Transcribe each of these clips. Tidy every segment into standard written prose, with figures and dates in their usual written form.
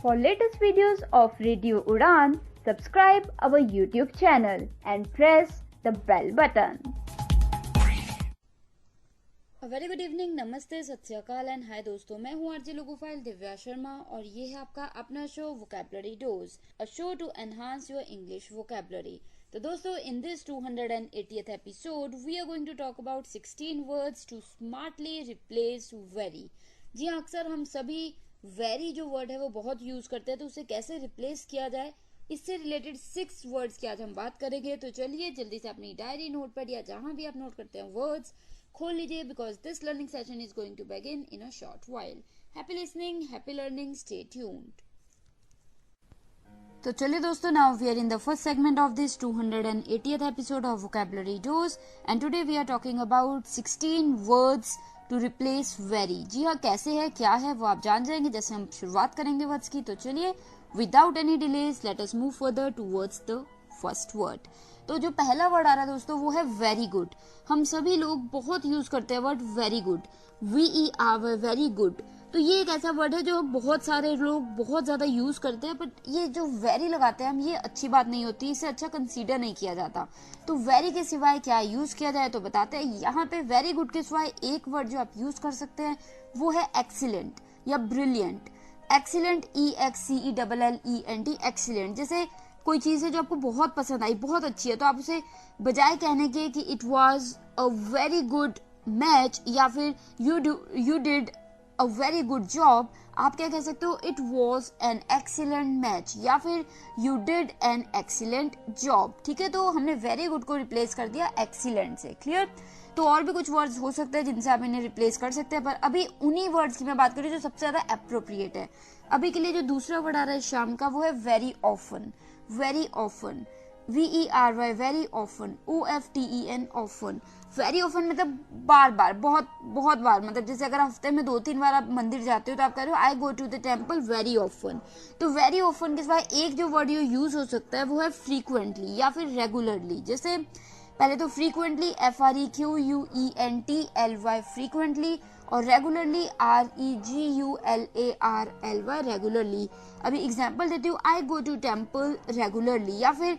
For latest videos of Radio Udan, subscribe our YouTube channel and press the bell button. A very good evening, नमस्ते, सत श्री अकाल and hi दोस्तों, मैं हूँ RJ logophile Divya Sharma और ये है आपका अपना show vocabulary dose, a show to enhance your English vocabulary. तो दोस्तों, in this 280th episode, we are going to talk about 16 words to smartly replace very। जी हाँ, अक्सर हम सभी very जो वर्ड है वो बहुत यूज करते हैं, तो उसे कैसे रिप्लेस किया जाए, इससे रिलेटेड 6 वर्ड्स की आज हम बात करेंगे। तो चलिए जल्दी से अपनी डायरी, नोटपैड या जहां भी आप नोट करते हैं वर्ड्स खोल लीजिए, because this learning session is going to begin in a short while. Happy listening, happy learning, stay tuned. तो चलिए दोस्तों, now we are in the first segment of this 280th episode of vocabulary dose and today we are talking about 16 words to replace very. जी हाँ, कैसे है, क्या है, वो आप जान जाएंगे जैसे हम शुरुआत करेंगे वर्ड्स की। तो चलिए without any delays let us move further towards the first word. तो जो पहला वर्ड आ रहा है दोस्तों वो है वेरी गुड। हम सभी लोग बहुत यूज करते हैं word very good, VER, very good. तो ये एक ऐसा वर्ड है जो बहुत सारे लोग बहुत ज्यादा यूज करते हैं, बट ये जो वेरी लगाते हैं हम, ये अच्छी बात नहीं होती, इसे अच्छा कंसीडर नहीं किया जाता। तो वेरी के सिवाय क्या यूज किया जाए तो बताते हैं। यहाँ पे वेरी गुड के सिवाय एक वर्ड जो आप यूज कर सकते हैं वो है एक्सीलेंट या ब्रिलियंट। Excellent, EXCELLENT, excellent. जैसे कोई चीज है जो आपको बहुत पसंद आई, बहुत अच्छी है, तो आप उसे बजाय कहने के कि it was a very good match या फिर you did a very good job, आप क्या कह सकते हो, it was an excellent match या फिर you did an excellent job. ठीक है, तो हमने वेरी गुड को रिप्लेस कर दिया एक्सीलेंट से। क्लियर? तो और भी कुछ वर्ड्स हो सकते हैं जिनसे आप इन्हें रिप्लेस कर सकते हैं, पर अभी उन्हीं वर्ड्स की मैं बात करूँ जो सबसे ज्यादा अप्रोप्रिएट है। अभी के लिए जो दूसरा वर्ड आ रहा है शाम का वो है very often. Very often, VERY, very often, OFTEN, often. Very often मतलब बार बार, बहुत बहुत बार, मतलब जैसे अगर हफ्ते में 2-3 बार आप मंदिर जाते हो तो आप कह रहे हो I go to the temple very often. तो वेरी ऑफन के सिवाय एक जो वर्ड यूज हो सकता है वो है फ्रीक्वेंटली या फिर रेगुलरली। जैसे पहले तो फ्रीक्वेंटली FREQUENTLY, फ्रीक्वेंटली, और रेगुलरली REGULARLY, रेगुलरली। अभी एग्जांपल देती हूँ, I go to temple regularly, या फिर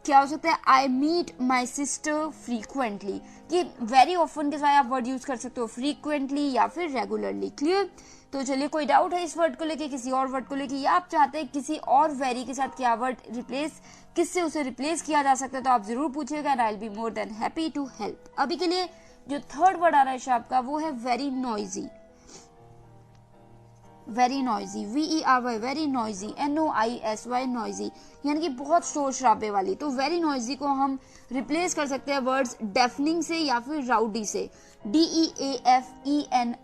क्या हो सकता है, I meet my sister frequently. कि वेरी ऑफन के साथ आप वर्ड यूज कर सकते हो फ्रीक्वेंटली या फिर रेगुलरली। क्लियर? तो चलिए, कोई डाउट है इस वर्ड को लेके, किसी और वर्ड को लेके, या आप चाहते हैं किसी और वेरी के साथ क्या वर्ड रिप्लेस, किससे उसे रिप्लेस किया जा सकता है, तो आप जरूर पूछिएगा and I will be more than happy to help. अभी के लिए जो थर्ड वर्ड आ रहा है शाप का वो है very noisy. Very noisy, VERY, very noisy, NOISY, noisy, यानी कि बहुत शोर शराबे वाली। तो वेरी नॉइजी को हम रिप्लेस कर सकते हैं वर्ड्स डेफनिंग से या फिर राउडी से। DEAFENING,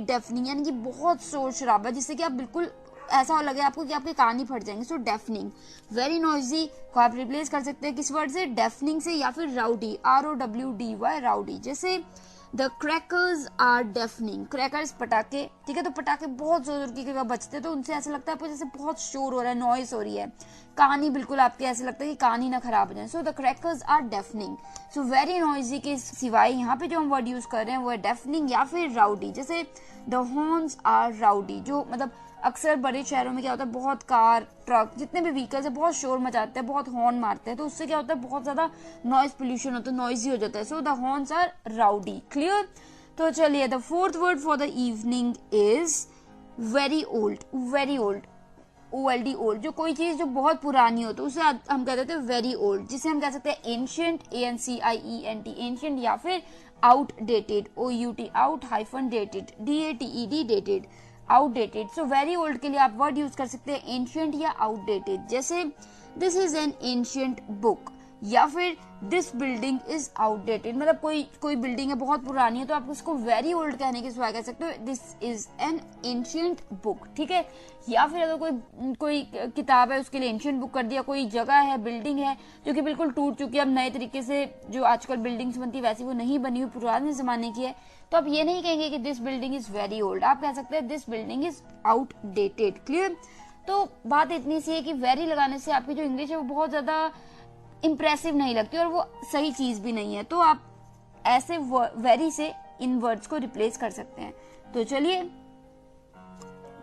डेफनिंग, यानी कि बहुत शोर शराबा, जिससे कि आप बिल्कुल ऐसा लगे आपको कि आपके कान ही फट जाएंगे। सो डेफनिंग, वेरी नॉइजी को आप रिप्लेस कर सकते हैं किस वर्ड से, डेफनिंग से या फिर राउडी, ROWDY, राउडी। जैसे the crackers are deafening, crackers पटाखे। ठीक है, तो पटाखे बहुत जोर की बजते हैं तो उनसे ऐसा लगता है आपको जैसे बहुत शोर हो रहा है, नॉइस हो रही है, कान ही बिल्कुल आपके ऐसे लगता है कि कान ही ना खराब हो जाए। So the crackers are deafening. So very noisy के सिवाय यहाँ पे जो हम वर्ड यूज कर रहे हैं वो है डेफनिंग या फिर राउडी। जैसे द हॉर्न्स आर राउडी, जो मतलब अक्सर बड़े शहरों में क्या होता है, बहुत कार, ट्रक, जितने भी व्हीकल्स है बहुत शोर मचाते हैं, बहुत हॉर्न मारते हैं, तो उससे क्या होता है, बहुत ज्यादा नॉइज पोल्यूशन होता है, नॉइजी हो जाता है। So the horns are rowdy. Clear? तो चलिए, the fourth word for the evening is very old. Very old, OLD, old. जो कोई चीज जो बहुत पुरानी हो तो उसे हम कहते थे वेरी ओल्ड, जिसे हम कह सकते हैं एंशिएंट, ANCIENT, एंशिएंट, या फिर outdated, OUT, out hyphen dated, DATED, dated, outdated. So very old के लिए आप वर्ड यूज कर सकते हैं एंशिएंट या आउटडेटेड। जैसे this is an ancient book, या फिर दिस बिल्डिंग इज आउटडेटेड, मतलब कोई बिल्डिंग है बहुत पुरानी है तो आप उसको वेरी ओल्ड कहने के सिवाय कह सकते हो this is an ancient book. ठीक है, या फिर अगर कोई किताब है उसके लिए एंशिएंट बुक कर दिया, कोई जगह है, बिल्डिंग है जो कि बिल्कुल टूट चुकी है, अब नए तरीके से जो आजकल बिल्डिंग्स बनती है वैसी वो नहीं बनी हुई, पुराने जमाने की है, तो आप ये नहीं कहेंगे कि this building is very old, आप कह सकते हैं this building is outdated. Clear? तो बात इतनी सी है कि वेरी लगाने से आपकी जो इंग्लिश है वो बहुत ज्यादा इंप्रेसिव नहीं लगती और वो सही चीज भी नहीं है, तो आप ऐसे वेरी से इन वर्ड्स को रिप्लेस कर सकते हैं। तो चलिए,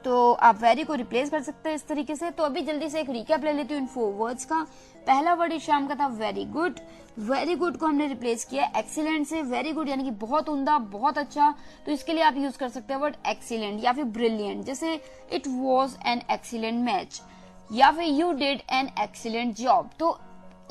तो आप वेरी को रिप्लेस कर सकते हैं इस तरीके से। तो अभी जल्दी से एक रिकैप ले लेती हूँ इन 4 वर्ड्स का। पहला वर्ड इस शाम का था वेरी गुड। वेरी गुड को हमने रिप्लेस किया एक्सीलेंट से। वेरी गुड यानी कि बहुत उम्दा, बहुत अच्छा, तो इसके लिए आप यूज कर सकते हैं वर्ड एक्सीलेंट या फिर ब्रिलियंट। जैसे it was an excellent match या फिर you did an excellent job. तो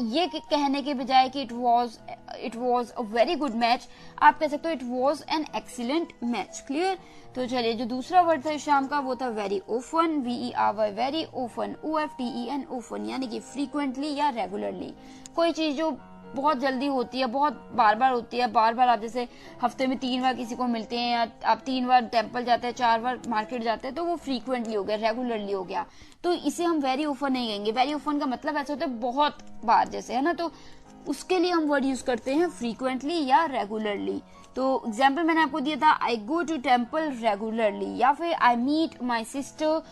ये कहने के बजाय कि it was a very good match, आप कह सकते हो it was an excellent match. Clear. तो चलिए जो दूसरा वर्ड था इस शाम का वो था very often. VERY very often, OFTEN often यानी कि फ्रीक्वेंटली या रेगुलरली। कोई चीज जो बहुत जल्दी होती है, बहुत बार बार होती है, बार बार आप जैसे हफ्ते में 3 बार किसी को मिलते हैं या आप 3 बार टेम्पल जाते हैं, 4 बार मार्केट जाते हैं, तो वो फ्रीक्वेंटली हो गया, रेगुलरली हो गया। तो इसे हम वेरी ऑफन नहीं कहेंगे। वेरी ऑफन का मतलब ऐसा होता है बहुत बार जैसे, है ना। तो उसके लिए हम वर्ड यूज करते हैं फ्रीक्वेंटली या रेगुलरली। तो एग्जाम्पल मैंने आपको दिया था I go to temple regularly या फिर I meet my sister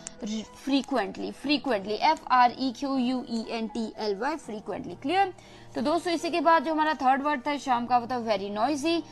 frequently. Frequently FREQUENTLY frequently. Clear. तो दोस्तों इसी के बाद जो हमारा थर्ड वर्ड था शाम का वो था वेरी नॉइजी।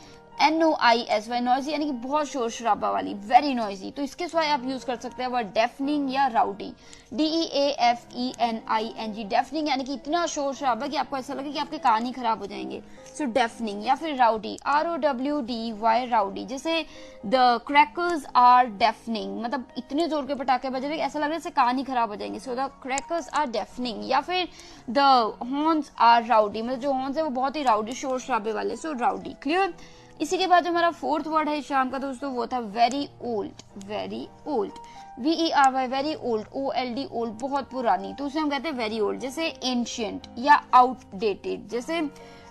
NOISY नॉइजी यानी कि बहुत शोर शराबा वाली, वेरी नॉइजी। तो इसके सिवाय आप यूज कर सकते हैं वर्ड डेफनिंग या राउडी। DEAFENING डेफनिंग यानी कि इतना शोर शराबा कि आपको ऐसा लगे कि आपके कान ही खराब हो जाएंगे। सो डेफनिंग। या फिर राउडी ROWDY राउडी। जैसे द क्रैकर्स आर डेफनिंग, मतलब इतने जोर के पटाखे बज रहे ऐसा लग रहा है जैसे कान ही खराब हो जाएंगे। So the crackers are deafening. या फिर द हॉर्न्स आर राउडी, मतलब जो हॉर्न्स है वो बहुत ही राउडी, शोर शराबे वाले। सो राउडी। क्लियर। इसी के बाद जो हमारा फोर्थ वर्ड है शाम का दोस्तों वो था very old. Very old VERY very old, OLD old, बहुत पुरानी। तो उसे हम कहते हैं वेरी ओल्ड। जैसे एंशियंट या आउटडेटेड। जैसे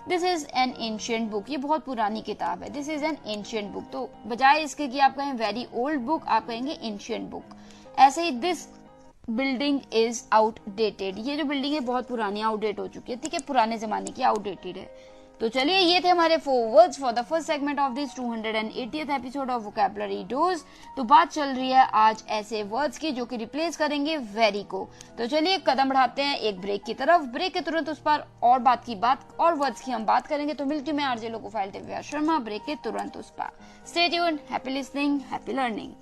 this is an ancient book, ये बहुत पुरानी किताब है। This is an ancient book. तो बजाय इसके कि आप कहें वेरी ओल्ड बुक, आप कहेंगे एंशियंट बुक। ऐसे ही दिस बिल्डिंग इज आउटडेटेड, ये जो बिल्डिंग है बहुत पुरानी, आउटडेट हो चुकी है। ठीक है, पुराने जमाने की, आउटडेटेड है। तो चलिए ये थे हमारे 4 words for the first segment of this 280th episode of vocabulary dose. तो बात चल रही है आज ऐसे वर्ड्स की जो कि रिप्लेस करेंगे वेरी को। तो चलिए कदम बढ़ाते हैं एक ब्रेक की तरफ। ब्रेक के तुरंत उस पर और वर्ड्स की हम बात करेंगे। तो मिलती मैं आरजे लोको फाइल दिव्या शर्मा ब्रेक के तुरंत उस पर। Stay tuned, happy listening, happy learning.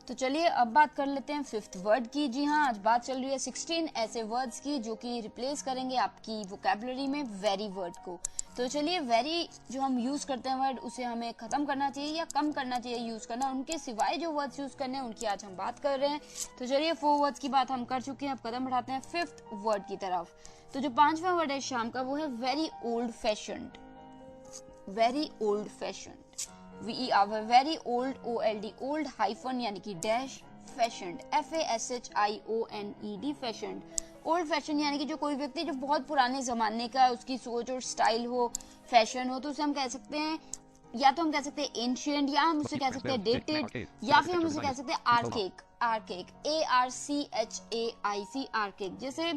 तो चलिए अब बात कर लेते हैं 5th वर्ड की। जी हाँ, आज बात चल रही है 16 ऐसे वर्ड्स की जो कि रिप्लेस करेंगे आपकी वोकैबुलरी में वेरी वर्ड को। तो चलिए वेरी जो हम यूज करते हैं वर्ड, उसे हमें खत्म करना चाहिए या कम करना चाहिए यूज करना। उनके सिवाय जो वर्ड्स यूज करने हैं उनकी आज हम बात कर रहे हैं। तो चलिए 4 वर्ड्स की बात हम कर चुके हैं, अब कदम बढ़ाते हैं 5th वर्ड की तरफ। तो जो 5वां वर्ड है शाम का वो है very old fashioned. Very old fashioned very old OLD old hyphen यानी कि dash fashioned FASHIONED fashioned. Old fashion यानी कि जो कोई व्यक्ति जो बहुत पुराने जमाने का उसकी सोच और स्टाइल हो, फैशन हो, तो उसे हम कह सकते हैं, या तो हम कह सकते हैं एंशियंट, या हम उसे कह सकते हैं डेटेड, या फिर हम उसे कह सकते हैं आर्केक। Archaic ARCHAIC archaic. जैसे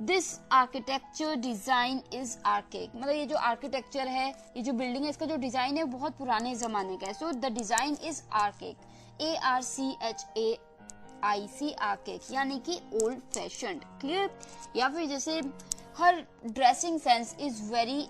this architecture design is archaic, मतलब ये जो आर्किटेक्चर है, ये जो बिल्डिंग है, इसका जो डिजाइन है बहुत पुराने जमाने का है। So the design is archaic ARCHAIC archaic यानी कि ओल्ड फैशन्ड। क्लियर। या फिर जैसे her dressing sense is very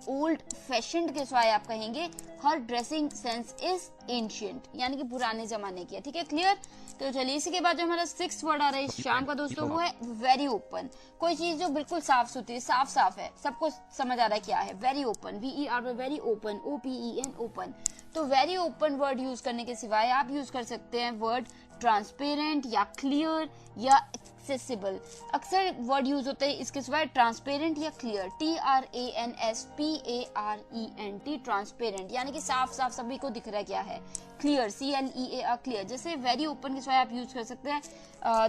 old fashioned के सिवाय आप कहेंगे her dressing sense is ancient यानी कि पुराने जमाने की है। ठीक है, क्लियर। तो चलिए इसी के बाद जो हमारा 6th वर्ड आ रहा है इस शाम का दोस्तों वो है वेरी ओपन। कोई चीज जो बिल्कुल साफ सुथरी, साफ साफ है, सबको समझ आ रहा है क्या है। Very open VERY very open OPEN open. तो वेरी ओपन वर्ड यूज करने के सिवाय आप यूज कर सकते हैं वर्ड ट्रांसपेरेंट या क्लियर या एक्सेसिबल। अक्सर वर्ड यूज होते हैं इसके सिवाय ट्रांसपेरेंट या क्लियर TRANSPARENT ट्रांसपेरेंट यानी कि साफ साफ सभी को दिख रहा है क्या है। Clear CLEAR clear. जैसे वेरी ओपन के सिवाय आप यूज कर सकते हैं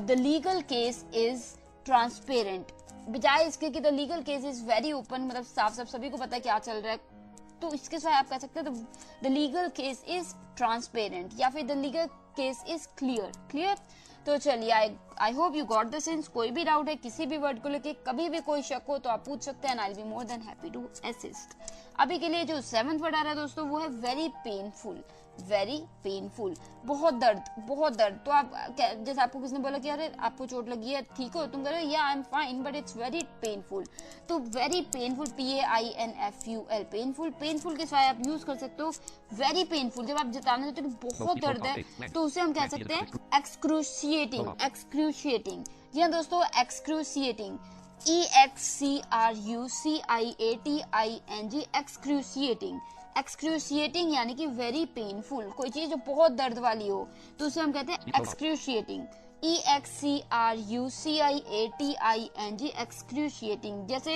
the legal case is transparent, बजाय इसके कि the legal case is very open, मतलब साफ साफ सभी को पता है क्या चल रहा है। तो इसके सिवाय आप कह सकते हैं the legal case is transparent या फिर the legal case is clear. Clear. तो चलिए I hope you got the sense. कोई भी डाउट है किसी भी वर्ड को लेके, कभी भी कोई शक हो तो आप पूछ सकते हैं, I will be more than happy to assist. अभी के लिए जो 7th वर्ड आ रहा है दोस्तों वो है वेरी पेनफुल। वेरी पेनफुल, बहुत दर्द, बहुत दर्द। तो आप जैसे आपको किसने बोला कि अरे आपको चोट लगी है, ठीक हो, तुम कह रहे हो या I am fine but it's very painful. तो very painful, PAINFUL, painful. Painful के सिवाय आप यूज कर सकते हो वेरी पेनफुल। जब आप जताना चाहते हो कि बहुत दर्द है तो उसे हम कह सकते हैं एक्सक्रूशिएटिंग। एक्सक्रूशिएटिंग, जी हाँ दोस्तों, एक्सक्रूशिएटिंग, EXCRUCIATING, एक्सक्रूशिएटिंग। एक्सक्रूशिएटिंग यानी कि वेरी पेनफुल, कोई चीज जो बहुत दर्द वाली हो तो उसे हम कहते हैं एक्सक्रूशिएटिंग। EXCRUCIATING, excruciating. जैसे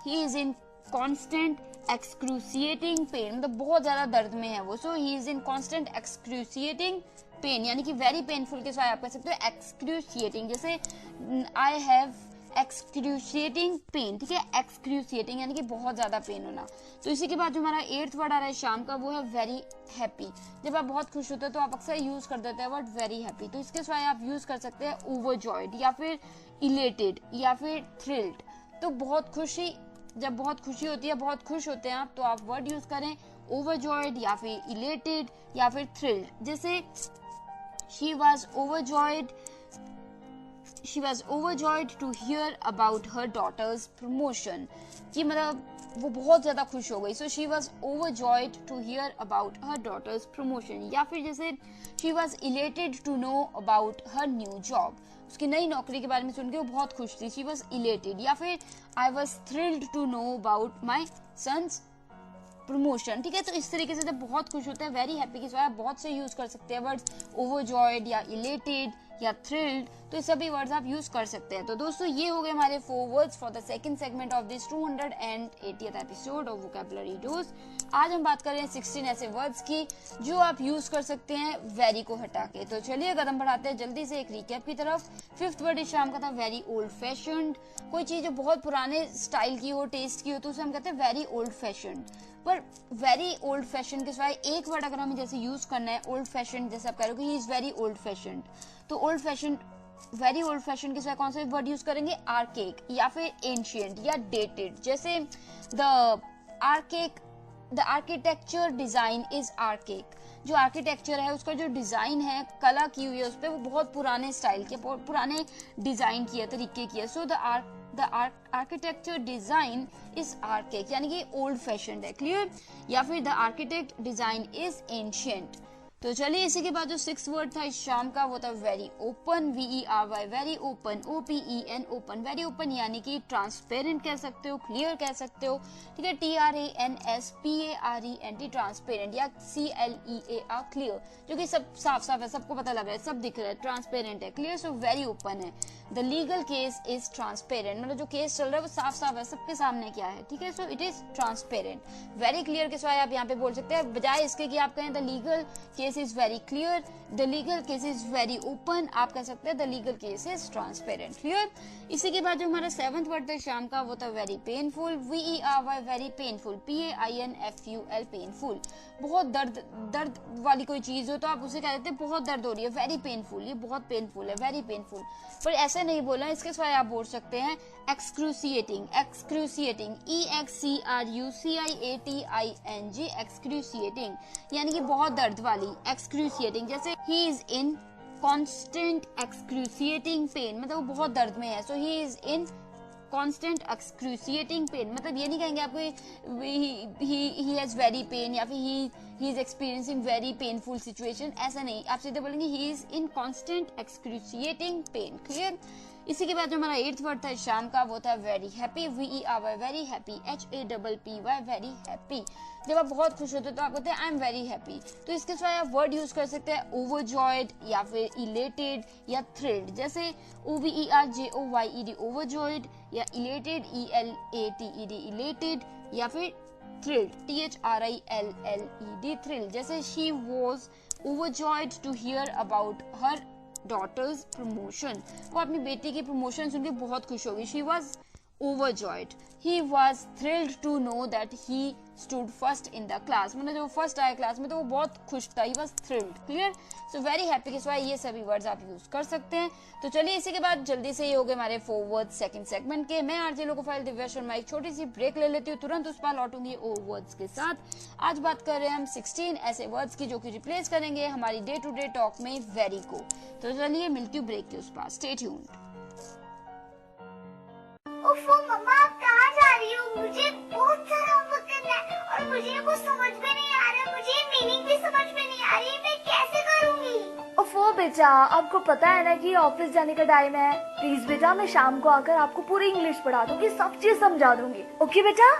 he is in constant excruciating pain, मतलब बहुत ज्यादा दर्द में है वो, so he is in constant excruciating pain, यानी कि वेरी पेनफुल के साथ आप कह सकते हो एक्सक्रूशिएटिंग। जैसे आई हैव एक्सक्रूशिएटिंग पेन, ठीक है, एक्सक्रूशिएटिंग यानी कि बहुत ज्यादा पेन होना। तो इसी के बाद जो हमारा 8th वर्ड आ रहा है शाम का वो है वेरी हैप्पी। जब आप बहुत खुश होते हैं तो आप अक्सर यूज कर देते हैं वर्ड वेरी हैप्पी, तो इसके सिवाय आप यूज कर सकते हैं ओवरजॉयड या फिर इलेटेड या फिर थ्रिल्ड। तो बहुत खुशी, जब बहुत खुशी होती है, बहुत खुश होते हैं आप, तो आप वर्ड यूज करें ओवरजॉयड या फिर इलेटेड या फिर थ्रिल्ड। जैसे she was overjoyed to hear about her daughter's promotion, कि मतलब वो बहुत ज्यादा खुश हो गई। So she was overjoyed to hear about her daughter's promotion। या फिर जैसे she was elated to know about her new job, उसकी नई नौकरी के बारे में सुन के वो बहुत खुश थी, she was elated। या फिर I was thrilled to know about my son's promotion, ठीक है। तो इस तरीके से जब बहुत खुश होते हैं, वेरी हैप्पी के साथ बहुत से यूज कर सकते हैं वर्ड्स ओवरजॉयड या इलेटेड या थ्रिल्ड, तो ये सभी वर्ड्स आप यूज कर सकते हैं। तो दोस्तों ये हो गए हमारे 4 words for the second segment of this 280th episode of vocabulary dose. आज हम बात कर रहे हैं 16 ऐसे वर्ड्स की जो आप यूज कर सकते हैं वेरी को हटा के। तो चलिए कदम बढ़ाते हैं जल्दी से एक रिकैप की तरफ। 5th वर्ड इस शाम का था वेरी ओल्ड फैशन्ड। कोई चीज जो बहुत पुराने स्टाइल की हो, टेस्ट की हो, तो उसे हम कहते हैं वेरी ओल्ड फैशन्ड। पर वेरी ओल्ड फैशन के सिवाय एक वर्ड अगर हमें जैसे यूज करना है ओल्ड फैशन, जैसे आप कह रहे हो कि he is very old fashion, तो old fashion, very old fashion के सिवाय कौन सा वर्ड यूज करेंगे, आर्केक या फिर एंशिएंट या डेटेड। जैसे the architecture design is archaic, जो आर्किटेक्चर है उसका जो डिजाइन है, कला की हुई है उस पर, वो बहुत पुराने स्टाइल के, पुराने डिजाइन किया तरीके की है। So the architecture design is archaic, यानी कि ओल्ड फैशन है, क्लियर। या फिर the architect design is ancient. तो चलिए इसी के बाद जो 6th वर्ड था इस शाम का वो था very open, VERY, very open, OPEN, open. Very open यानी कि ट्रांसपेरेंट कह सकते हो, क्लियर कह सकते हो, ठीक है। TRANSPARENT, ट्रांसपेरेंट, या CLEAR, क्लियर, जो कि सब साफ साफ है, सबको पता लग रहा है, सब दिख रहा है, ट्रांसपेरेंट है, क्लियर। सो वेरी ओपन है। The legal case is transparent, मतलब जो केस चल रहा है वो साफ साफ है, सबके सामने क्या है, ठीक है। So it is transparent. Very clear के सिवाय आप यहाँ पे बोल सकते हैं, बजाय इसके कि आप कहें the legal case is very clear, the legal case is very open, आप कह सकते हैं the legal case is transparent, clear. इसी के बाद जो हमारा 7th वर्ड था शाम का वो था very painful, VERY, very painful, PAINFUL, painful. बहुत दर्द वाली कोई चीज हो तो आप उसे कह देते हैं बहुत दर्द हो रही है, वेरी पेनफुल, ये बहुत पेनफुल है, वेरी पेनफुल। पर ऐसे नहीं बोला, इसके सिवाय आप बोल सकते हैं एक्सक्रूशिएटिंग, एक्सक्रूशिएटिंग, EXCRUCIATING, एक्सक्रूशिएटिंग यानी कि बहुत दर्द वाली, एक्सक्रूशिएटिंग। जैसे he is in constant excruciating pain, मतलब वो बहुत दर्द में है, so he is in constant excruciating pain, मतलब ये नहीं कहेंगे आपको ही हैज वेरी पेन या फिर he is experiencing very painful situation, ऐसा नहीं, आप सीधे बोलेंगे ही is in constant excruciating pen, clear. इसी के बाद जो हमारा 8th वर्ड था शाम का वो था very happy, VERY, very happy, HAPPY, very happy. जब आप बहुत खुश होते हैं तो आप कहते हैं आई एम वेरी हैप्पी, तो इसके सिवाय आप वर्ड यूज कर सकते हैं ओवरजॉयड या फिर इलेटेड या थ्रिल्ड। जैसे OVERJOYED, ओवरजॉयड, या इलेटेड, ELATED, इलेटेड, या फिर थ्रिल्ड, THRILLED, थ्रिल्ड। जैसे she was overjoyed to hear about her daughter's promotion, वो अपनी बेटी की प्रमोशन सुनकर बहुत खुश होगी, she was overjoyed. He was thrilled to know that he stood first in the class. मतलब जब वो फर्स्ट आया क्लास में तो वो बहुत खुश था. He was thrilled. Clear? So very happy के सिवाय ये सभी वर्ड्स आप यूज कर सकते हैं. तो चलिए इसी के बाद जल्दी से ये हो गए हमारे 4 वर्ड्स सेकंड सेगमेंट के. मैं आरजे लोकोफाइल दिव्या शर्मा एक छोटी सी ब्रेक ले लेती हूँ, तुरंत उस पर लौटूंगी ओ वर्ड्स के साथ. आज बात कर रहे हैं हम 16 ऐसे वर्ड्स की जो कि रिप्लेस करेंगे हमारी डे टू डे टॉक में वेरी को. तो चलिए मिलती हूँ ब्रेक के उस पास. Stay tuned. ओफो मम्मा, आप कहाँ जा रही हो? मुझे बहुत सारा होमवर्क करना है और मुझे कुछ समझ में नहीं आ रहा. मुझे मीनिंग भी समझ में नहीं आ रही. मैं कैसे करूँगी? ओफो बेटा, आपको पता है ना कि ऑफिस जाने का टाइम है. प्लीज बेटा, मैं शाम को आकर आपको पूरी इंग्लिश पढ़ा दूंगी, सब चीज समझा दूंगी. ओके बेटा?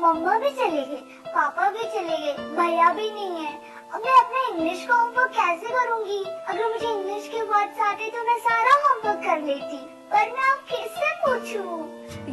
मम्मा भी चले गए, पापा भी चले गए, भैया भी नहीं है. अब मैं अपने इंग्लिश का होमवर्क कैसे करूँगी? अगर मुझे इंग्लिश के वर्ड्स आते तो मैं सारा होमवर्क कर लेती, पर मैं अब किससे पूछूं?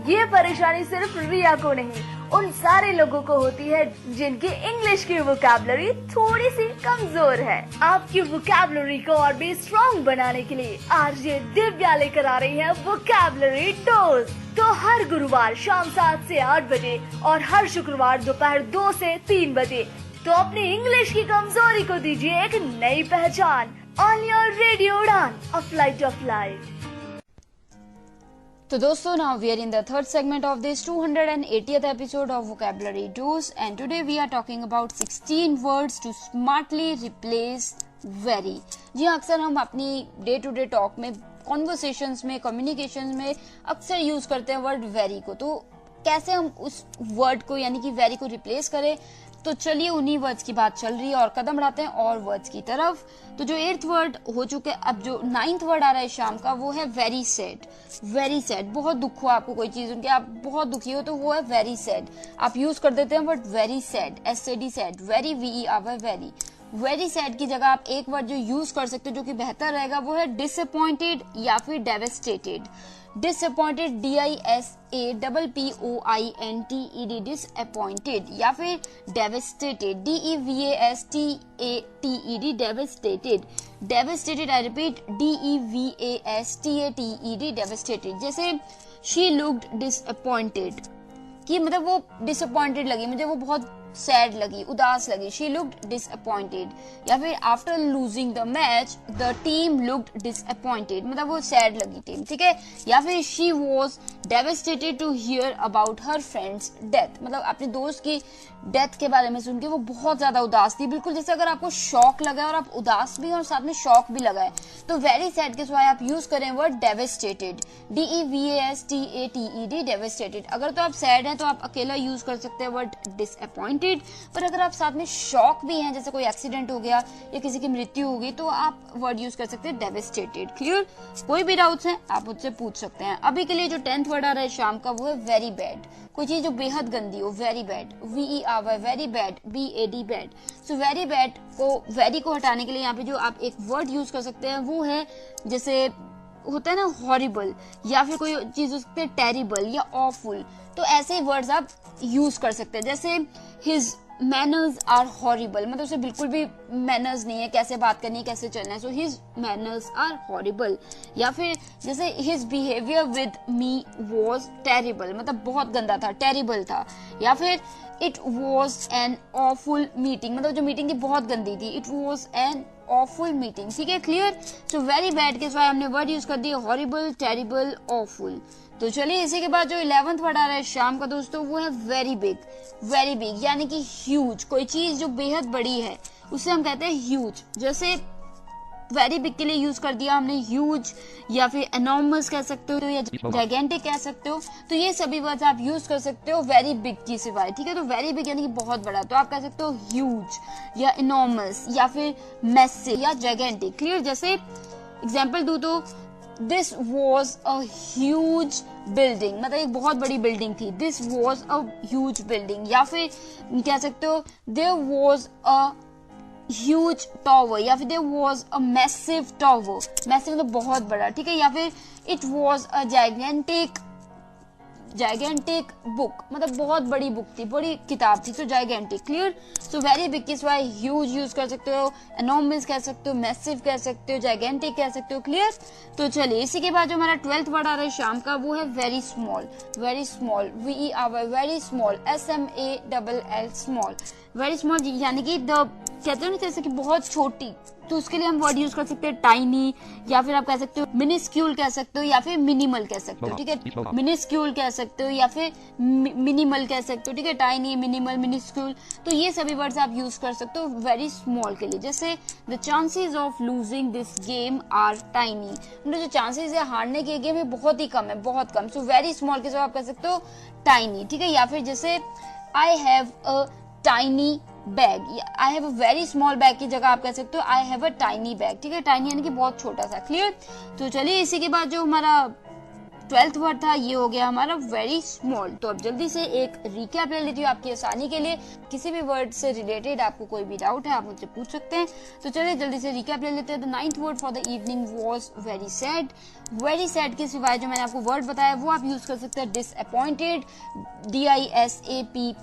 ये परेशानी सिर्फ रिया को नहीं, उन सारे लोगों को होती है जिनकी इंग्लिश की वोकैबुलरी थोड़ी सी कमजोर है. आपकी वोकैबुलरी को और भी स्ट्रॉन्ग बनाने के लिए आरजे दिव्या लेकर आ रही है वोकैबुलरी डोज. तो हर गुरुवार शाम 7 से 8 बजे और हर शुक्रवार दोपहर 2 से 3 बजे तो अपनी इंग्लिश की कमजोरी को दीजिए एक नई पहचान. ऑन योर रेडियो उड़ान, अ फ्लाइट ऑफ लाइफ. तो दोस्तों, now we are in the third segment of this 280th episode of Vocabulary Dose, and today we are talking about 16 words to smartly replace very. जी अक्सर हम अपनी day to day talk में, conversations में, communication में अक्सर use करते हैं word very को. तो कैसे हम उस वर्ड को यानी कि वेरी को रिप्लेस करें? तो चलिए उन्हीं वर्ड्स की बात चल रही है और कदम बढ़ाते हैं और वर्ड्स की तरफ. तो जो 8th वर्ड हो चुके, अब जो 9th वर्ड आ रहा है शाम का, वो है वेरी सैड. वेरी सैड, बहुत दुख हुआ आपको कोई चीज उनके, आप बहुत दुखी हो, तो वो है वेरी सैड. आप यूज कर देते हैं word very sad, SAD sad. Very very very sad की जगह आप एक वर्ड जो यूज कर सकते हो जो कि बेहतर रहेगा वो है डिसअपॉइंटेड या फिर डेवेस्टेटेड. डिसअपॉइंटेड, DISAPPOINTED, डिसअपॉइंटेड, या फिर devastated, DEVASTATED, devastated. Devastated, I repeat, DEVASTATED, devastated. जैसे शी लुक्ड डिसअपॉइंटेड, कि मतलब वो डिसअपॉइंटेड लगी, मुझे वो बहुत सैड लगी, उदास लगी. She looked disappointed. या फिर after losing the match the team looked disappointed, मतलब वो सैड लगी टीम. ठीक है. या फिर she was devastated to hear about her friend's death, मतलब अपने दोस्त की डेथ के बारे में सुन के वो बहुत ज्यादा उदास थी. बिल्कुल जैसे अगर आपको शॉक लगा है और आप उदास भी हैं और साथ में शॉक भी लगा है. तो वेरी सैड के सिवाय आप यूज करें वर्ड डेवेस्टेटेड, DEVASTATED, डेवेस्टेटेड. अगर तो आप सैड हैं तो आप अकेला यूज कर सकते हैं वर्ड डिसअपॉइंटेड. पर अगर आप साथ में शॉक भी हैं, जैसे कोई एक्सीडेंट हो गया या किसी की मृत्यु हो गई, तो आप वर्ड यूज कर सकते हैं डेवेस्टेटेड. क्लियर? कोई भी डाउट्स हैं आप मुझसे पूछ सकते हैं. अभी के लिए जो 10th वर्ड आ रहा है शाम का वो है वेरी बैड. कोई चीज जो बेहद गंदी हो, very bad, VERY, very bad, BAD, bad. So very bad को, वेरी को हटाने के लिए यहाँ पे जो आप एक वर्ड यूज कर सकते हैं वो है, जैसे होता है ना हॉरिबल, या फिर कोई चीज हो सकती है टेरिबल या ऑफुल. तो ऐसे ही वर्ड्स आप यूज कर सकते हैं. जैसे हिज मैनर्स आर हॉरिबल, मतलब उसे बिल्कुल भी मैनर्स नहीं है, कैसे बात करनी है, कैसे चलना है. So his manners are horrible. या फिर जैसे his behaviour with me was terrible, मतलब बहुत गंदा था, टेरिबल था. या फिर it was an awful meeting, मतलब जो मीटिंग थी बहुत गंदी थी. It was an awful meeting. ठीक है, क्लियर? सो वेरी बैड के सिवाय हमने वर्ड यूज कर दिए हॉरिबल, टेरिबल, ऑफुल. तो चलिए इसी के बाद जो 11th वर्ड आ रहा है शाम का दोस्तों वो है वेरी बिग. वेरी बिग यानी कि ह्यूज, कोई चीज जो बेहद बड़ी है उसे हम कहते हैं ह्यूज. जैसे वेरी बिग के लिए यूज कर दिया हमने ह्यूज, या फिर एनॉर्मस कह सकते हो या जाइगेंटिक कह सकते हो. तो ये सभी वर्ड्स आप यूज कर सकते हो वेरी बिग की सिवाय. ठीक है, तो वेरी बिग यानी कि बहुत बड़ा, तो आप कह सकते हो ह्यूज या एनॉर्मस या फिर मैसिव या जाइगेंटिक. क्लियर? जैसे एग्जाम्पल दूं तो this was a huge building, मतलब एक बहुत बड़ी बिल्डिंग थी. This was a huge building. या फिर कह सकते हो there was a huge tower, या फिर there was a massive tower. Massive मतलब बहुत बड़ा. ठीक है. या फिर it was a gigantic gigantic book, मतलब बहुत बड़ी बुक थी, बड़ी किताब थी, तो gigantic. Clear. So very big किस वाई ह्यूज यूज कर सकते हो, एनॉर्मस कह सकते हो, मैसिव कह सकते हो, जाइगेंटिक कह सकते हो। क्लियर। तो चलिए इसी के बाद जो हमारा 12th वर्ड आ रहा है शाम का, वो है very small. Very small, VERY, very small, SMALL, small. Very small यानी कि कहते हो ना जैसे कि बहुत छोटी, तो उसके लिए हम वर्ड यूज कर सकते हैं टाइनी, या फिर आप कह सकते हो मिनिस्क्यूल कह सकते हो, या फिर मिनिमल कह सकते हो। ठीक है, मिनिस्क्यूल कह सकते हो या फिर मिनिमल कह सकते हो। ठीक है, टाइनी, मिनिमल, मिनिस्क्यूल, तो ये सभी वर्ड्स आप यूज कर सकते हो वेरी स्मॉल के लिए। जैसे the chances of losing this game are tiny, मतलब जो चांसेस है हारने के गेम में बहुत ही कम है, बहुत कम। सो वेरी स्मॉल के जवाब आप कह सकते हो टाइनी। ठीक है, या फिर जैसे I have a tiny bag, I have a very small bag की जगह आप कह सकते हो I have a tiny bag. ठीक है, टाइनी यानी कि बहुत छोटा सा। क्लियर। तो चलिए इसी के बाद जो हमारा 12th वर्ड था ये हो गया हमारा वेरी स्मॉल। तो अब जल्दी से एक रिकैप ले लेती हूँ आपकी आसानी के लिए। किसी भी वर्ड से रिलेटेड आपको कोई भी डाउट है आप मुझसे पूछ सकते हैं। तो चलिए जल्दी से रिकैप ले लेते हैं। The 9th word for the evening was very sad. Very sad के सिवाय जो मैंने आपको वर्ड बताया वो आप यूज कर सकते हैं डिसअपॉइंटेड, DISAPPOINTED,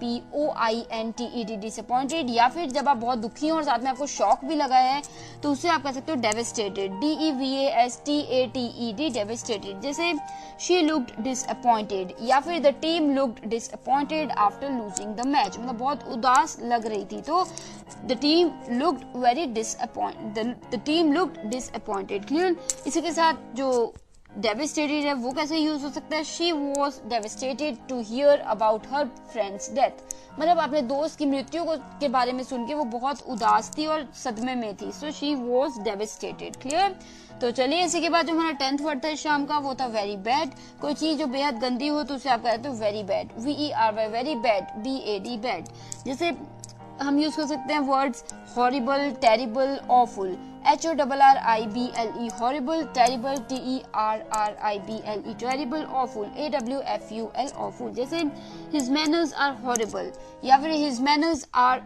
डिसअपॉइंटेड, या फिर जब आप बहुत दुखी हो और साथ में आपको शॉक भी लगा है तो उसे आप कह सकते हो डेविस्टेटेड, DEVASTATED, डेविस्टेटेड। जैसे शी लुक्ड डिसअपॉइंटेड, या फिर the team looked disappointed after losing the match, मतलब बहुत उदास लग रही थी, तो the team looked very disappointed, the team looked disappointed. Clear. इसी के साथ जो डेविस्टेटेड है वो कैसे यूज हो सकता है, she was devastated to hear about her friend's death, मतलब अपने दोस्त की मृत्यु के बारे में सुन के वो बहुत उदास थी और सदमे में थी। So she was devastated. Clear. तो चलिए इसी के बाद जो हमारा 10th वर्ड था शाम का वो था वेरी बैड। कोई चीज जो बेहद गंदी हो तो उसे आप कहते हो very bad, VERY, very bad, BAD, bad. जैसे हम यूज कर सकते हैं words horrible, terrible, awful, HORRIBLE, horrible, terrible, TERRIBLE, terrible, awful, AWFUL, awful. जैसे हिज मैनर्स आर हॉरिबल, या फिर हिज मैनर्स आर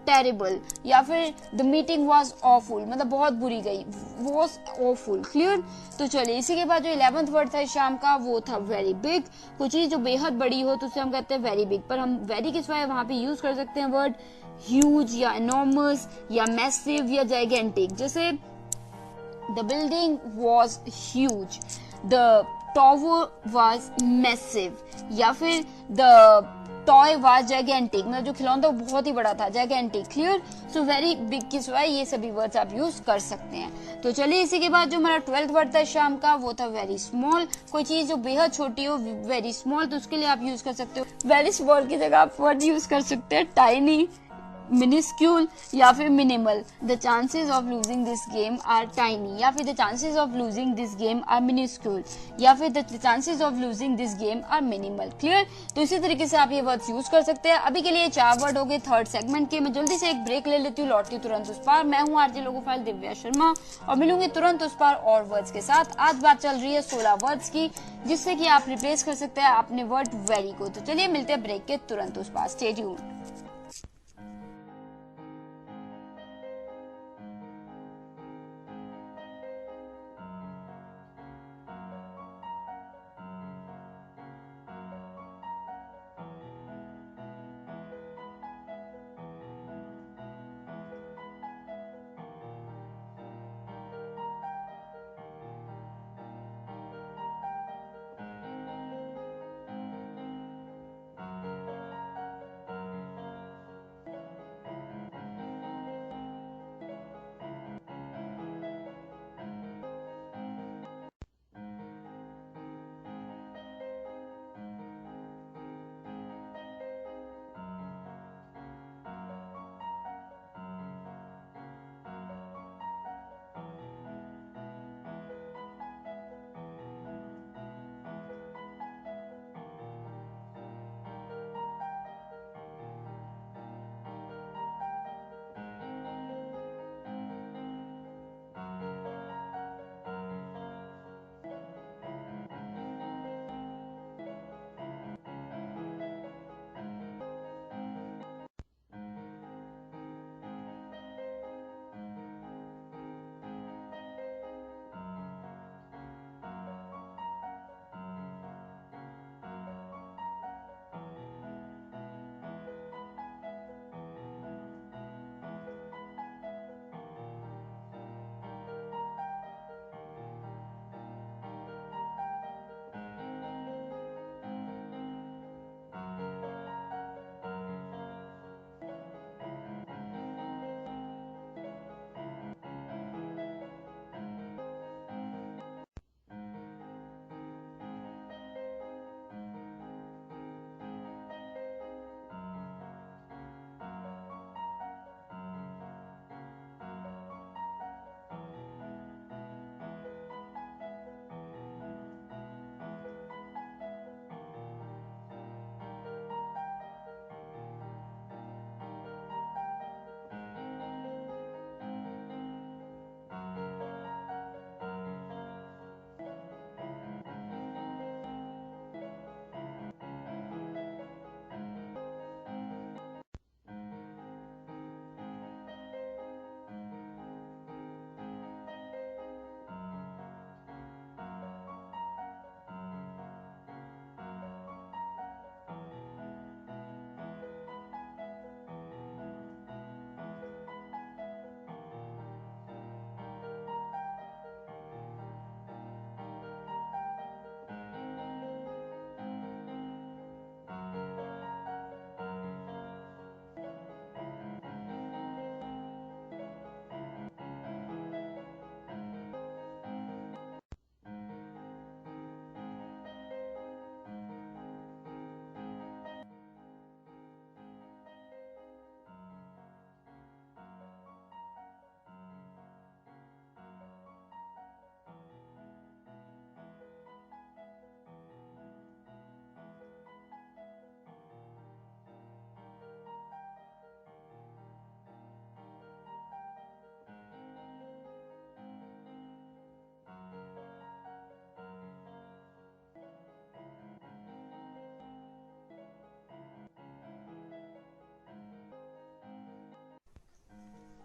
टेरिबल, या फिर द मीटिंग वॉज ऑफुल, मतलब बहुत बुरी गई, वॉज ऑफुल। क्लियर। तो चलिए इसी के बाद जो 11th वर्ड था शाम का वो था वेरी बिग। कोई चीज जो बेहद बड़ी हो तो उसे हम कहते हैं वेरी बिग, पर हम वेरी किस वाय वहां पे यूज कर सकते हैं वर्ड ह्यूज या एनॉर्मस या मैसिव या जाइगेंटिक। जैसे the building was huge, the tower was massive, या फिर द टॉय वाज जाइगेंटिक, मतलब जो खिलौना था बहुत ही बड़ा था, gigantic. Clear. So very big की सिवाय ये सभी वर्ड्स आप यूज कर सकते हैं। तो चलिए इसी के बाद जो हमारा 12th वर्ड था शाम का वो था वेरी स्मॉल। कोई चीज जो बेहद छोटी हो, वेरी स्मॉल, तो उसके लिए आप यूज कर सकते हो वेरी स्मॉल की जगह आप वर्ड यूज कर सकते हैं टाइनी, मिनिस्क्यूल, या फिर minimal. The chances of losing this game are tiny, या फिर the chances of losing this game are minuscule, या फिर the chances of losing this game are minimal. Clear. तो इसी तरीके से आप ये वर्ड्स यूज कर सकते हैं। अभी के लिए 4 वर्ड हो गए 3rd सेगमेंट के। मैं जल्दी से एक ब्रेक ले लेती हूँ, लौटती हूँ तुरंत उस पार। मैं हूँ आरजे लोगोफाइल दिव्या शर्मा और मिलूंगी तुरंत उस पार और वर्ड्स के साथ। आज बात चल रही है 16 वर्ड्स की, जिससे कि आप रिप्लेस कर सकते हैं अपने वर्ड वेरी को। तो चलिए मिलते हैं ब्रेक के तुरंत उस पार। Stay tuned.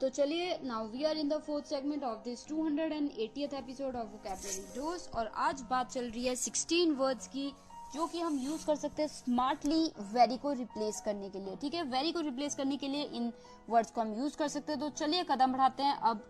तो चलिए now we are in the fourth segment of this 280th episode of vocabulary dose, और आज बात चल रही है 16 वर्ड्स की जो कि हम यूज कर सकते हैं स्मार्टली वेरी को रिप्लेस करने के लिए। ठीक है, वेरी को रिप्लेस करने के लिए इन वर्ड्स को हम यूज कर सकते हैं। तो चलिए कदम बढ़ाते हैं अब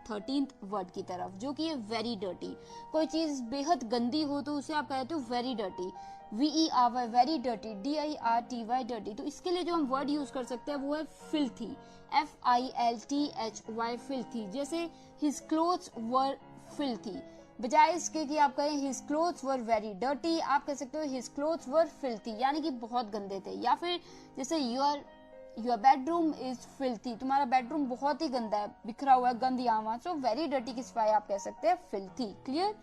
13th वर्ड की तरफ, जो कि है वेरी डर्टी। कोई चीज बेहद गंदी हो तो उसे आप कहते हो very dirty, VERY very dirty, DIRTY dirty. तो इसके लिए जो हम वर्ड यूज कर सकते हैं वो है फिल्थी, FILTHY फिल्थी। जैसे हिज क्लोथ्स वर फिल्थी, बजाय इसके कि आप कहें his clothes were very dirty, आप कह सकते हो हिज क्लोथ्स वर फिल्थी, यानी कि बहुत गंदे थे। या फिर जैसे योर बेडरूम इज फिल्थी, तुम्हारा बेडरूम बहुत ही गंदा है, बिखरा हुआ है, गंद यहाँ। सो वेरी डर्टी की सिवाय आप कह सकते हैं फिल्थी। क्लियर?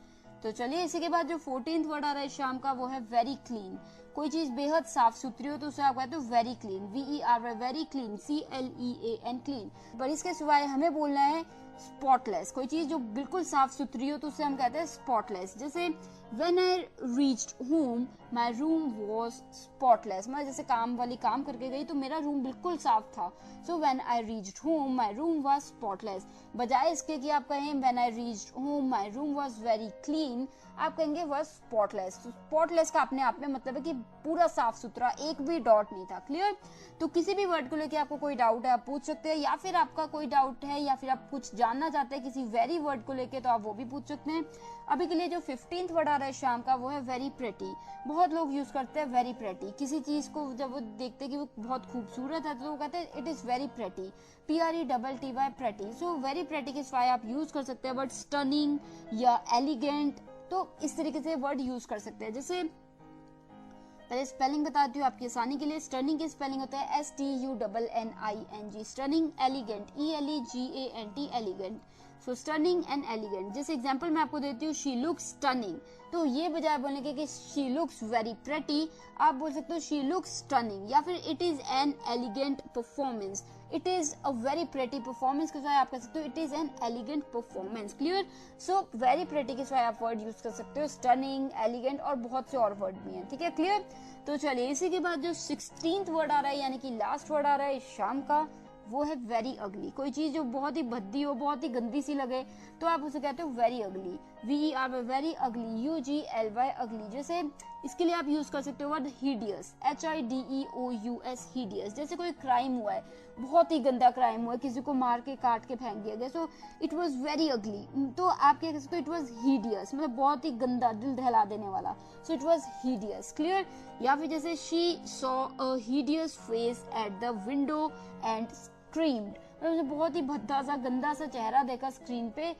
तो चलिए इसी के बाद जो 14th वर्ड आ रहा है शाम का वो है वेरी क्लीन। कोई चीज बेहद साफ सुथरी हो तो उसे आप कहते हो very clean, VERY very clean, CLEAN clean. पर इसके सिवाय हमें बोलना है स्पॉटलेस। कोई चीज जो बिल्कुल साफ सुथरी हो तो उसे हम कहते हैं स्पॉटलेस। जैसे when I reached home my room was spotless, मैं जैसे काम वाली काम करके गई तो मेरा रूम बिल्कुल साफ था। So when I reached home my room was spotless, बजाय इसके कि आप कहें when I reached home my room was very clean, आप कहेंगे वॉज स्पॉटलेस। स्पॉटलेस का अपने आप में मतलब है कि पूरा साफ सुथरा, एक भी डॉट नहीं था। क्लियर? तो किसी भी वर्ड को लेकर आपको कोई डाउट है आप पूछ सकते हैं, या फिर आपका कोई डाउट है या फिर आप कुछ जानना चाहते हैं किसी वेरी वर्ड को लेके तो आप वो भी पूछ सकते हैं। अभी के लिए जो 15th वर्ड आ रहा है शाम का वो है वेरी प्रेटी। बहुत लोग यूज करते हैं वेरी प्रेटी। किसी चीज को जब वो देखते हैं कि वो बहुत खूबसूरत है तो वो कहते हैं it is very pretty, PRETTY pretty. So very pretty के सिवाय आप यूज कर सकते हैं वर्ड स्टनिंग या एलिगेंट। तो इस तरीके से वर्ड यूज कर सकते हैं। जैसे पहले स्पेलिंग बताती हूँ आपकी आसानी के लिए। स्टनिंग की स्पेलिंग होता है STUNNING, stunning. Elegant ELEGANT, elegant. So stunning and elegant. जैसे एग्जांपल मैं आपको देती हूँ, शी लुक्स स्टनिंग, तो ये बजाय बोलने के कि शी लुक्स वेरी प्रेटी आप बोल सकते हो शी लुक्स स्टनिंग। या फिर it is an elegant performance, it is a very pretty performance के सिवाय आप कह सकते हो it is an elegant performance. Clear? So very pretty के सिवाय आप वर्ड यूज कर सकते हो स्टनिंग, एलिगेंट और बहुत से और वर्ड भी हैं। ठीक है? क्लियर? तो चलिए इसी के बाद जो 16th वर्ड आ रहा है यानी कि लास्ट वर्ड आ रहा है शाम का वो है वेरी अगली। कोई चीज जो बहुत ही भद्दी हो, बहुत ही गंदी सी लगे तो आप उसे कहते हो very ugly, VERY very ugly, UGLY अगली। जैसे इसके लिए आप यूज कर सकते हो वर्ड हिडियस, HIDEOUS हिडियस। जैसे कोई क्राइम हुआ है, बहुत ही गंदा क्राइम हुआ है, किसी को मार के काट के फेंक दिया गया, so it was very ugly, तो आप क्या कह सकते हो इट वाज हिडियस, मतलब बहुत ही गंदा, दिल दहला देने वाला। So it was hideous. Clear? या फिर जैसे she saw a hideous face at the window and screamed, मतलब बहुत ही भद्दा सा गंदा सा चेहरा देखा स्क्रीन पे,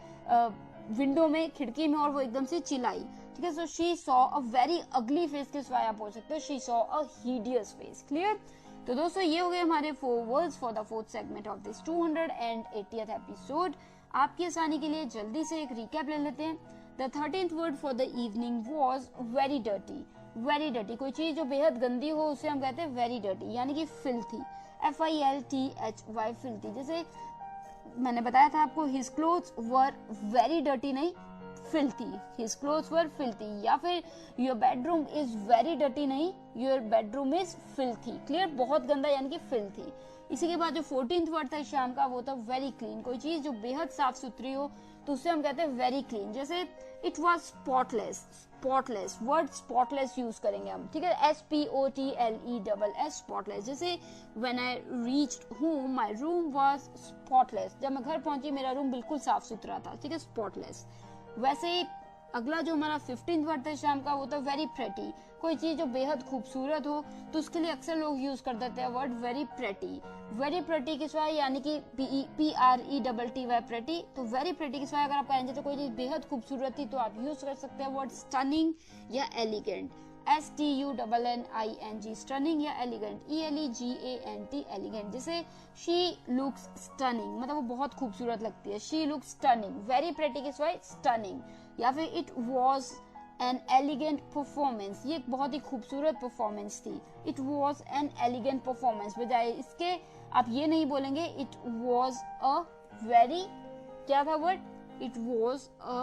विंडो में, खिड़की में, और वो एकदम से चिल्लाई। ठीक है? So she saw a very ugly face के सिवाय आप बोल सकते हो she saw a hideous face. Clear? तो दोस्तों ये हो गए हमारे 4 words for the 4th segment of this 280th episode. आपकी आसानी के लिए जल्दी से एक रिकैप ले लेते हैं। The 13th word for the evening was very dirty. Very dirty, कोई चीज जो बेहद गंदी हो उसे हम कहते हैं वेरी डर्टी, यानी कि फिल्थी, FILTHY फिल्थी। जैसे मैंने बताया था आपको his clothes were very dirty, नहीं filthy, his clothes were filthy. या फिर your bedroom is very dirty, नहीं your bedroom is filthy. Clear? बहुत गंदा यानी कि फिल्थी। इसी के बाद जो 14th वर्ड था शाम का वो था वेरी क्लीन। कोई चीज जो बेहद साफ सुथरी हो तो उससे हम कहते हैं वेरी क्लीन। जैसे it was spotless, spotless, word spotless use करेंगे हम। ठीक है? SPOTLESS spotless. जैसे when I reached home my room was spotless, जब मैं घर पहुंची मेरा रूम बिल्कुल साफ सुथरा था। ठीक है? स्पॉटलेस। वैसे ही अगला जो हमारा 15th वर्ड था शाम का वो था वेरी प्रेटी। कोई चीज जो बेहद खूबसूरत हो तो उसके लिए अक्सर लोग यूज कर देते हैं word very pretty. Very pretty के सिवाय यानी कि PRETTY प्रेटी। तो वेरी प्रेटी के सिवाय अगर आप कहेंगे तो कोई चीज बेहद खूबसूरत थी तो आप यूज कर सकते हैं वर्ड स्टनिंग या एलिगेंट, STUNNING स्टनिंग या एलिगेंट, ELEGANT एलिगेंट। जैसे शी लुक्स स्टनिंग, मतलब वो बहुत खूबसूरत लगती है, she looks stunning. Very pretty के सिवाय स्टनिंग। या फिर it was N elegant performance, ये एक बहुत ही खूबसूरत परफॉर्मेंस थी, it was N elegant performance. बजाय इसके आप ये नहीं बोलेंगे इट वॉज अ वेरी, क्या था word, it was a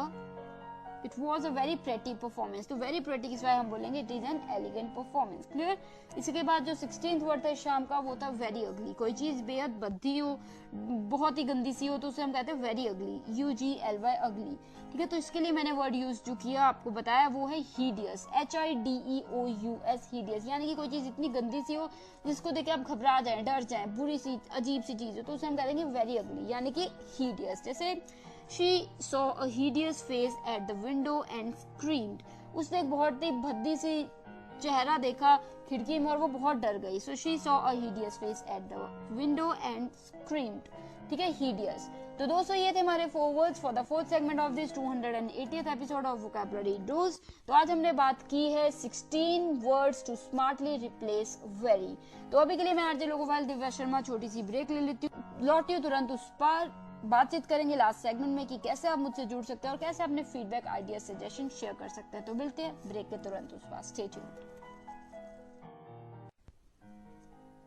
it was a very pretty performance. तो वेरी प्रेटी किस वाय हम बोलेंगे it is an elegant performance. Clear. इसके बाद जो 16th वर्ड था शाम का वो था वेरी अगली। कोई चीज बेहद बद्दी हो, बहुत ही गंदी सी हो तो उसे हम कहते हैं वेरी अगली, UGLY अगली। ठीक है, तो इसके लिए मैंने वर्ड यूज जो किया आपको बताया वो है हीडियस, HIDEOUS, हीडियस। यानी कि कोई चीज इतनी गंदी सी हो जिसको देख के आप घबरा जाए, डर जाए, बुरी सी अजीब सी चीज हो तो उसे हम कहेंगे वेरी अगली यानी कि हीडियस। जैसे She saw a hideous face at the window and screamed. उसने एक बहुत ही भद्दी सी चेहरा देखा खिड़की में और वो बहुत डर गई। So she saw a hideous face at the window and screamed. ठीक है, hideous। तो दोस्तों ये थे हमारे 4 words for the 4th segment of this 280th episode of Vocabulary Dose। तो आज हमने बात की है 16 words to smartly replace very। तो अभी के लिए मैं आरजे लोकोफाइल दिव्या शर्मा छोटी सी ब्रेक ले लेती हूँ, लौटी हूँ तुरंत उस पर बातचीत करेंगे लास्ट सेगमेंट में कि कैसे आप मुझसे जुड़ सकते हैं और कैसे अपने फीडबैक, आइडिया, सजेशन शेयर कर सकते हैं। तो मिलते हैं ब्रेक के तुरंत उस पास। Stay tuned.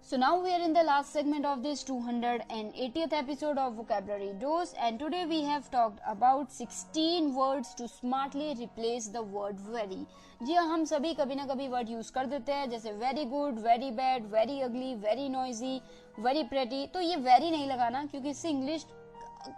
So now we are in the last segment of this 280th episode of Vocabulary Dose, and today we have talked about 16 words to smartly replace the word very। जी हाँ, हम सभी कभी ना कभी वर्ड यूज कर देते हैं, जैसे very good, very bad, very ugly, very noisy, very pretty. तो ये वेरी नहीं लगाना क्योंकि इससे इंग्लिश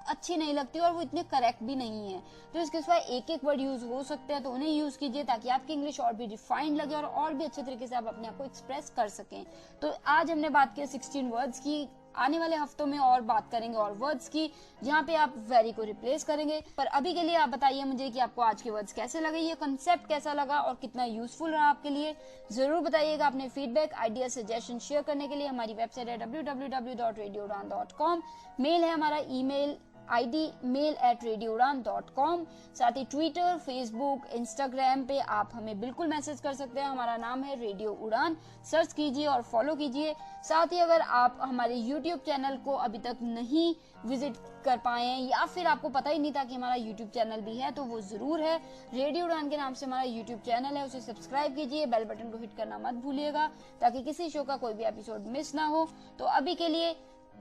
अच्छी नहीं लगती और वो इतने करेक्ट भी नहीं है। तो इसके सिवा एक एक वर्ड यूज हो सकते हैं तो उन्हें यूज कीजिए ताकि आपकी इंग्लिश और भी रिफाइंड लगे और भी अच्छे तरीके से आप अपने आप को एक्सप्रेस कर सकें। तो आज हमने बात की 16 वर्ड्स की, आने वाले हफ्तों में और बात करेंगे और वर्ड्स की जहाँ पे आप वेरी को रिप्लेस करेंगे। पर अभी के लिए आप बताइए मुझे कि आपको आज के वर्ड्स कैसे लगे, ये कंसेप्ट कैसा लगा और कितना यूजफुल रहा आपके लिए। जरूर बताइएगा। अपने फीडबैक, आइडिया, सजेशन शेयर करने के लिए हमारी वेबसाइट है www.radioudan.com। मेल है हमारा ईमेल ID mail@radioudan.com। साथ ही ट्विटर, फेसबुक, इंस्टाग्राम पे आप हमें बिल्कुल मैसेज कर सकते हैं। हमारा नाम है रेडियो उड़ान, सर्च कीजिए और फॉलो कीजिए। साथ ही अगर आप हमारे यूट्यूब चैनल को अभी तक नहीं विजिट कर पाए हैं या फिर आपको पता ही नहीं था कि हमारा यूट्यूब चैनल भी है तो वो जरूर है। रेडियो उड़ान के नाम से हमारा यूट्यूब चैनल है, उसे सब्सक्राइब कीजिए, बेल बटन को हिट करना मत भूलिएगा ताकि किसी शो का कोई भी एपिसोड मिस ना हो। तो अभी के लिए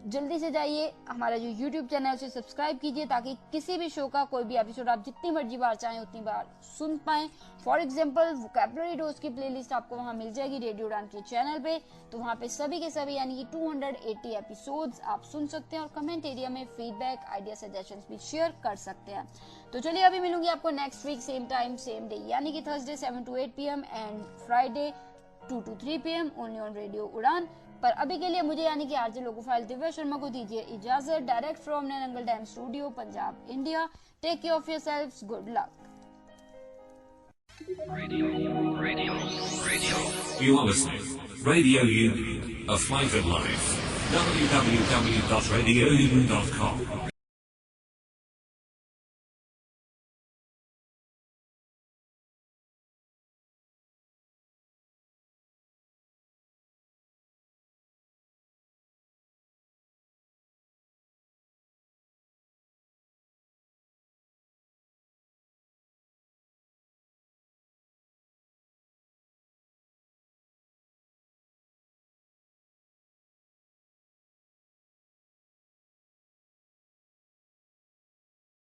जल्दी से जाइए हमारा जो YouTube चैनल है उसे सब्सक्राइब कीजिए ताकि किसी भी शो का कोई भी एपिसोड आप जितनी मर्जी बार चाहें उतनी बार सुन पाएं। फॉर एग्जांपल वोकैबुलरी डोज की प्लेलिस्ट आपको वहां मिल जाएगी रेडियो उड़ान के चैनल पे। तो वहां पे सभी के सभी यानी कि 280 एपिसोड्स आप सुन सकते हैं और कमेंट एरिया में फीडबैक, आइडिया, सजेशंस भी शेयर कर सकते हैं। तो चलिए अभी मिलूंगी आपको next week same time same day यानी कि Thursday 7 to 8 PM and Friday 2 to 3 PM only on radio Udaan. पर अभी के लिए मुझे यानी कि आरजे लोकोफाइल दिव्या शर्मा को दीजिए इजाजत। Direct from Nainangal dam studio, Punjab, India. Take care of yourselves, good luck. You are listening Radio U, a flavored life. www.radiounion.com